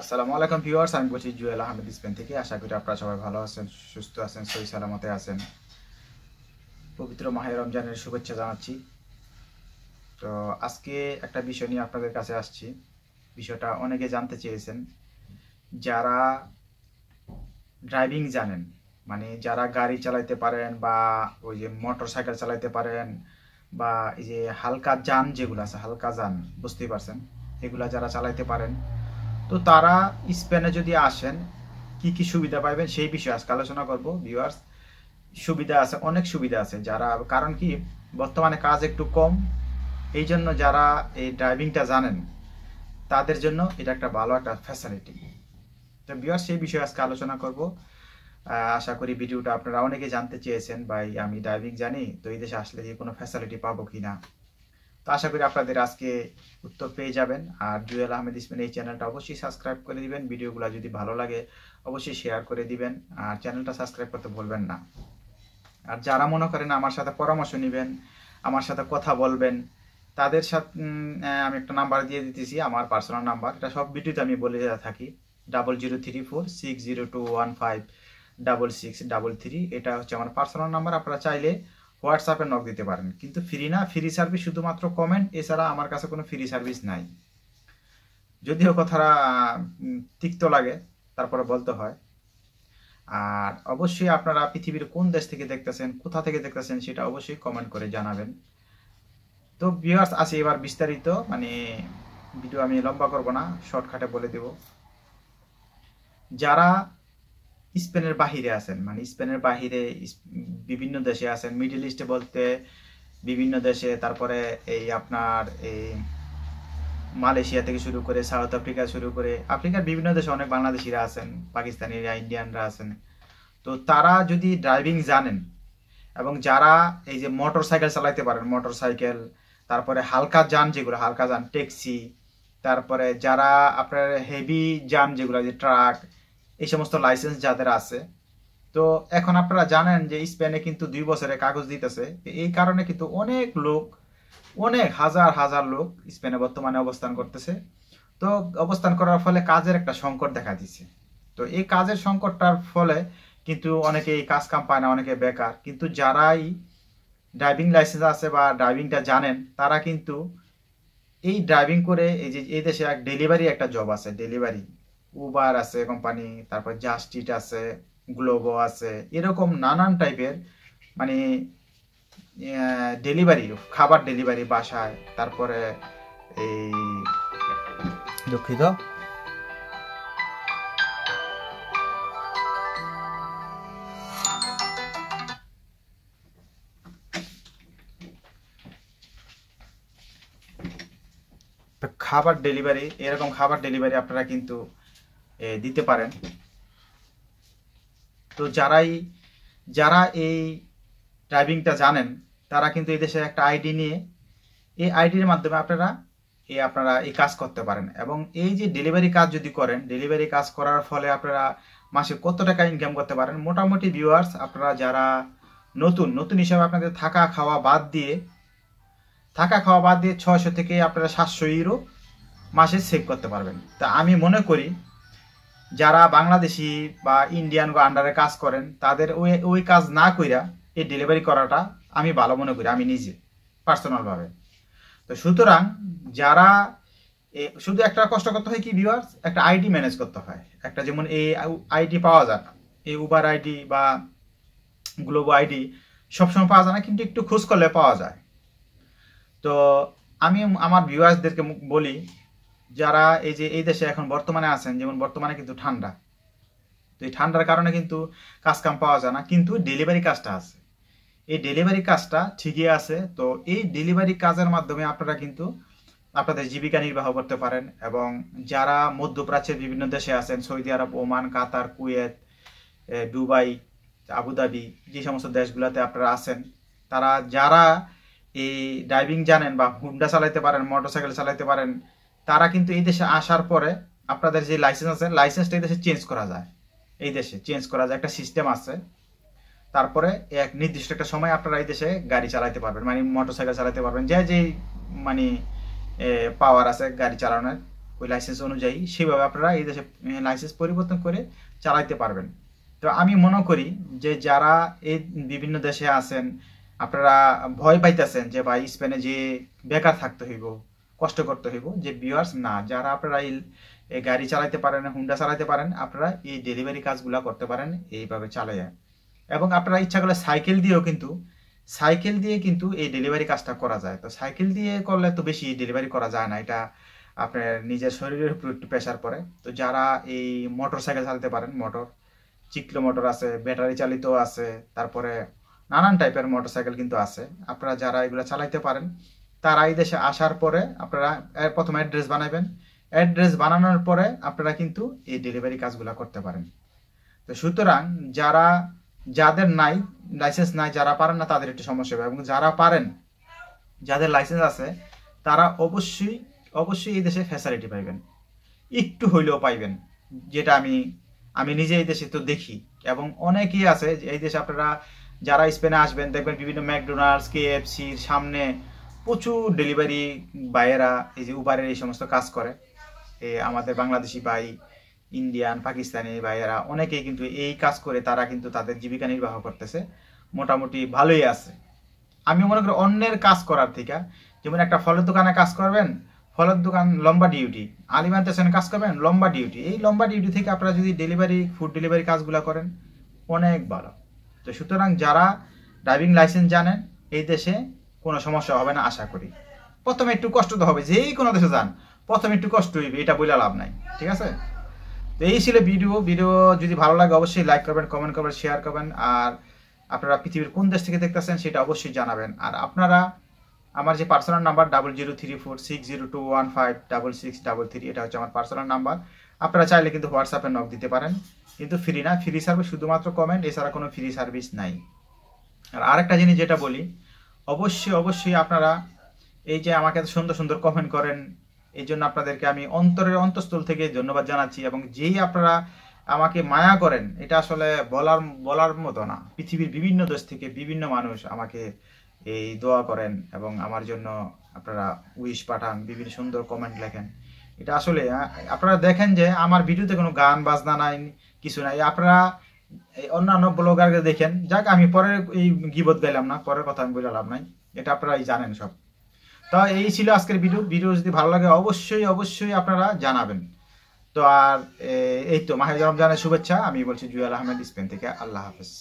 আসসালামু আলাইকুম ভিউয়ার্স, আমি বলছি জুয়েল আহমেদ স্পেন থেকে। আশা করি আপনারা সবাই ভালো আছেন, সুস্থ আছেন, সহি সালামতে আছেন। পবিত্র মাহে রমজানের শুভেচ্ছা জানাচ্ছি। তো আজকে একটা বিষয় নিয়ে আপনাদের কাছে আসছি। বিষয়টা অনেকে জানতে চেয়েছেন, যারা ড্রাইভিং জানেন, মানে যারা গাড়ি চালাইতে পারেন বা ওই যে মোটর সাইকেল চালাইতে পারেন বা এই যে হালকা যান যেগুলো আছে, হালকা যান বুঝতেই পারছেন, এগুলা যারা চালাইতে পারেন, তো তারা স্পেনে যদি আসেন কি কি সুবিধা পাইবেন সেই বিষয়ে আজকে আলোচনা করব ভিউয়ার্স। সুবিধা আছে, অনেক সুবিধা আছে। যারা, কারণ কি বর্তমানে কাজ একটু কম, এই জন্য যারা এই ড্রাইভিংটা জানেন তাদের জন্য এটা একটা ভালো একটা ফ্যাসিলিটি। তো ভিউয়ার্স, সেই বিষয়ে আজকে আলোচনা করব। আশা করি ভিডিওটা আপনারা অনেকে জানতে চেয়েছেন, ভাই আমি ড্রাইভিং জানি, তো এই দেশে আসলে কি কোনো ফ্যাসিলিটি পাবো কিনা। তো আশা করি আপনাদের আজকে উত্তর পেয়ে যাবেন। আর জুয়েল আহমেদ স্পেন এই চ্যানেলটা অবশ্যই সাবস্ক্রাইব করে দিবেন। ভিডিওগুলো যদি ভালো লাগে অবশ্যই শেয়ার করে দিবেন, আর চ্যানেলটা সাবস্ক্রাইব করতে ভুলবেন না। আর যারা মনে করেন আমার সাথে পরামর্শ নেবেন, আমার সাথে কথা বলবেন, তাদের সাথে আমি একটা নাম্বার দিয়ে দিতেছি, আমার পার্সোনাল নাম্বার। এটা সব ভিডিওতে আমি বলে থাকি, 00346021566633। এটা হচ্ছে আমার পার্সোনাল নাম্বার। আপনারা চাইলে হোয়াটসঅ্যাপে নক দিতে পারেন, কিন্তু ফ্রি না, ফ্রি সার্ভিস শুধুমাত্র কমেন্ট, এছাড়া আমার কাছে কোনো ফ্রি সার্ভিস নাই। যদিও কথাটা তিক্ত লাগে, তারপরে বলতে হয়। আর অবশ্যই আপনারা পৃথিবীর কোন দেশ থেকে দেখতেছেন, কোথা থেকে দেখতেছেন, সেটা অবশ্যই কমেন্ট করে জানাবেন। তো ভিউয়ার্স, আছে এবার বিস্তারিত, মানে ভিডিও আমি লম্বা করব না, শর্টকাটে বলে দেব। যারা স্পেনের বাহিরে আছেন, মানে স্পেনের বাহিরে বিভিন্ন দেশে আছেন, মিডল ইস্টে বলতে বিভিন্ন দেশে, তারপরে এই আপনার এই মালয়েশিয়া থেকে শুরু করে সাউথ আফ্রিকা শুরু করে আফ্রিকার বিভিন্ন দেশে অনেক বাংলাদেশিরা আছেন, পাকিস্তানিরা, ইন্ডিয়ানরা আছেন। তো তারা যদি ড্রাইভিং জানেন এবং যারা এই যে মোটর সাইকেল চালাইতে পারেন, মোটর সাইকেল, তারপরে হালকা যান যেগুলো, হালকা যান ট্যাক্সি, তারপরে যারা আপনার হেভি যান যেগুলো, যে ট্রাক, এই সমস্ত লাইসেন্স যাদের আছে, তো এখন আপনারা জানেন যে স্পেনে কিন্তু 2 বছরে কাগজ দিতেছে। এই কারণে কিন্তু অনেক লোক, অনেক হাজার হাজার লোক স্পেনে বর্তমানে অবস্থান করতেছে। তো অবস্থান করার ফলে কাজের একটা সংকট দেখা দিচ্ছে। তো এই কাজের সংকটটার ফলে কিন্তু অনেকে এই কাজ কাম পায় না, অনেকে বেকার। কিন্তু যারাই ড্রাইভিং লাইসেন্স আছে বা ড্রাইভিংটা জানেন, তারা কিন্তু এই ড্রাইভিং করে, এই যে এই দেশে এক ডেলিভারি একটা জব আছে, ডেলিভারি উবার আছে কোম্পানি, তারপর জাস্টিট আছে, গ্লোবো আছে, এরকম নানান টাইপের, মানে ডেলিভারি, খাবার ডেলিভারি বাসায়, তারপরে এই দুঃখিত, খাবার ডেলিভারি, এরকম খাবার ডেলিভারি আপনারা কিন্তু দিতে পারেন। তো যারা এই ড্রাইভিংটা জানেন, তারা কিন্তু এই দেশে একটা আইডি নিয়ে, এই আইডির মাধ্যমে আপনারা এই কাজ করতে পারেন। এবং এই যে ডেলিভারি কাজ যদি করেন, ডেলিভারি কাজ করার ফলে আপনারা মাসে কত টাকা ইনকাম করতে পারেন, মোটামুটি ভিউয়ার্স, আপনারা যারা নতুন নতুন হিসাবে আপনাদের থাকা খাওয়া বাদ দিয়ে 600 থেকে আপনারা 700 ইউরো মাসে সেভ করতে পারবেন। তা আমি মনে করি যারা বাংলাদেশি বা ইন্ডিয়ান বা আন্ডারে কাজ করেন, তাদের ওই ওই কাজ না কইরা এই ডেলিভারি করাটা আমি ভালো মনে করি, আমি নিজে পার্সোনালভাবে। তো সুতরাং যারা শুধু একটা কষ্ট করতে হয় কি ভিউয়ার্স, একটা আইডি ম্যানেজ করতে হয় একটা, যেমন এই আইডি পাওয়া যায় না, এই উবার আইডি বা গ্লোবো আইডি সবসময় পাওয়া যায় না, কিন্তু একটু খোঁজ করলে পাওয়া যায়। তো আমি আমার ভিউয়ার্সদেরকে বলি, যারা এই যে এই দেশে এখন বর্তমানে আছেন, যেমন বর্তমানে কিন্তু ঠান্ডা, তো এই ঠান্ডার কারণে কিন্তু কাজ কাম পাওয়া যায় না, কিন্তু ডেলিভারি কাজটা আছে, এই ডেলিভারি কাজটা ঠিকই আছে। তো এই ডেলিভারি কাজের মাধ্যমে আপনারা কিন্তু আপনাদের জীবিকা নির্বাহ করতে পারেন। এবং যারা মধ্যপ্রাচ্যের বিভিন্ন দেশে আছেন, সৌদি আরব, ওমান, কাতার, কুয়েত, দুবাই, আবুধাবি, যে সমস্ত দেশগুলোতে আপনারা আছেন, তারা যারা এই ড্রাইভিং জানেন বা হুন্ডা চালাইতে পারেন, মোটরসাইকেল চালাইতে পারেন, তারা কিন্তু এই দেশে আসার পরে আপনাদের যে লাইসেন্স আছে, লাইসেন্সটা এই দেশে চেঞ্জ করা যায়, এই দেশে চেঞ্জ করা যায়, একটা সিস্টেম আছে। তারপরে এক নির্দিষ্ট একটা সময় আপনারা এই দেশে গাড়ি চালাতে পারবেন, মানে মোটরসাইকেল চালাতে পারবেন, যে যে মানে পাওয়ার আছে গাড়ি চালানোর, ওই লাইসেন্স অনুযায়ী সেভাবে আপনারা এই দেশে লাইসেন্স পরিবর্তন করে চালাইতে পারবেন। তো আমি মনে করি যে যারা এই বিভিন্ন দেশে আছেন আপনারা ভয় পাইতেছেন যে ভাই স্পেনে যে বেকার থাকতে হইব, কষ্ট করতে হইব, যে ভিউয়ার্স না, যারা আপনারা এই গাড়ি চালাইতে পারেন, হুন্ডা চালাইতে পারেন, আপনারা এই ডেলিভারি কাজগুলা করতে পারেন এইভাবে চালাইয়া। এবং আপনারা ইচ্ছা করলে সাইকেল দিয়ে কিন্তু এই ডেলিভারি কাজটা করা যায়। তো সাইকেল দিয়ে করলে তো বেশি ডেলিভারি করা যায় না, এটা আপনার নিজের শরীরের উপর একটু প্রেশার পড়ে। তো যারা এই মোটর সাইকেল চালাতে পারেন, চিকলো মোটর আছে, ব্যাটারি চালিত আছে, তারপরে নানান টাইপের মোটর সাইকেল কিন্তু আছে, আপনারা যারা এগুলো চালাইতে পারেন তারা এই দেশে আসার পরে আপনারা প্রথমে অ্যাড্রেস বানাবেন। অ্যাড্রেস বানানোর পরে আপনারা কিন্তু এই ডেলিভারি কাজগুলো করতে পারেন। তো সুতরাং যাদের লাইসেন্স নাই, যারা পারেন না তাদের একটু সমস্যা হবে, এবং যারা পারেন, যাদের লাইসেন্স আছে, তারা অবশ্যই এই দেশে ফ্যাসিলিটি পাইবেন, একটু হইলেও পাইবেন, যেটা আমি নিজে এই দেশে তো দেখি। এবং অনেকেই আছে এই দেশে, আপনারা যারা স্পেনে আসবেন দেখবেন বিভিন্ন ম্যাকডোনাল্ডস, KFCর সামনে প্রচুর ডেলিভারি ভাইয়েরা এই যে উবারের এই সমস্ত কাজ করে। আমাদের বাংলাদেশি ভাই, ইন্ডিয়ান, পাকিস্তানি ভাইয়েরা অনেকেই কিন্তু এই কাজ করে তারা কিন্তু তাদের জীবিকা নির্বাহ করতেছে, মোটামুটি ভালোই আছে। আমি মনে করি অন্যের কাজ করার থেকে, যেমন একটা ফলের দোকানে কাজ করবেন, ফলের দোকান লম্বা ডিউটি, আলিমেন্টেশনে কাজ করবেন লম্বা ডিউটি, এই লম্বা ডিউটি থেকে আপনারা যদি ফুড ডেলিভারি কাজগুলো করেন অনেক ভালো। তো সুতরাং যারা ড্রাইভিং লাইসেন্স জানেন এই দেশে কোনো সমস্যা হবে না আশা করি। প্রথমে একটু কষ্ট তো হবে, যেই কোনো দেশে যান প্রথমে একটু কষ্ট হইবে, এটা বলে লাভ নাই, ঠিক আছে? তো এই ছিল ভিডিও যদি ভালো লাগে অবশ্যই লাইক করবেন, কমেন্ট করবেন, শেয়ার করবেন। আর আপনারা পৃথিবীর কোন দেশ থেকে দেখতেছেন সেটা অবশ্যই জানাবেন। আর আপনারা আমার যে পার্সোনাল নাম্বার 003460215663, এটা হচ্ছে আমার পার্সোনাল নাম্বার। আপনারা চাইলে কিন্তু হোয়াটসঅ্যাপে নক দিতে পারেন, কিন্তু ফ্রি না, ফ্রি সার্ভিস শুধুমাত্র কমেন্ট, এছাড়া কোনো ফ্রি সার্ভিস নাই। আর আরেকটা জিনিস যেটা বলি, অবশ্যই আপনারা এই যে আমাকে এত সুন্দর সুন্দর কমেন্ট করেন, এই জন্য আপনাদেরকে আমি অন্তঃস্থল থেকে ধন্যবাদ জানাচ্ছি। এবং যেই আপনারা আমাকে মায়া করেন, এটা আসলে বলার মতো না। পৃথিবীর বিভিন্ন দেশ থেকে বিভিন্ন মানুষ আমাকে এই দোয়া করেন এবং আমার জন্য আপনারা উইশ পাঠান, বিভিন্ন সুন্দর কমেন্ট লেখেন। এটা আসলে আপনারা দেখেন যে আমার ভিডিওতে কোনো গান বাজনা নাই, কিছু নাই। আপনারা অন্যান্য ব্লগারকে দেখেন, যাক আমি পরের এই গিবত গাইলাম না, পরের কথা আমি বলে লাভ নাই, এটা আপনারা জানেন সব। তো এই ছিল আজকের ভিডিও যদি ভালো লাগে অবশ্যই আপনারা জানাবেন। তো আর এই তো মাহে রমজানের শুভেচ্ছা, আমি বলছি জুয়েল আহমেদ স্পেন থেকে। আল্লাহ হাফেজ।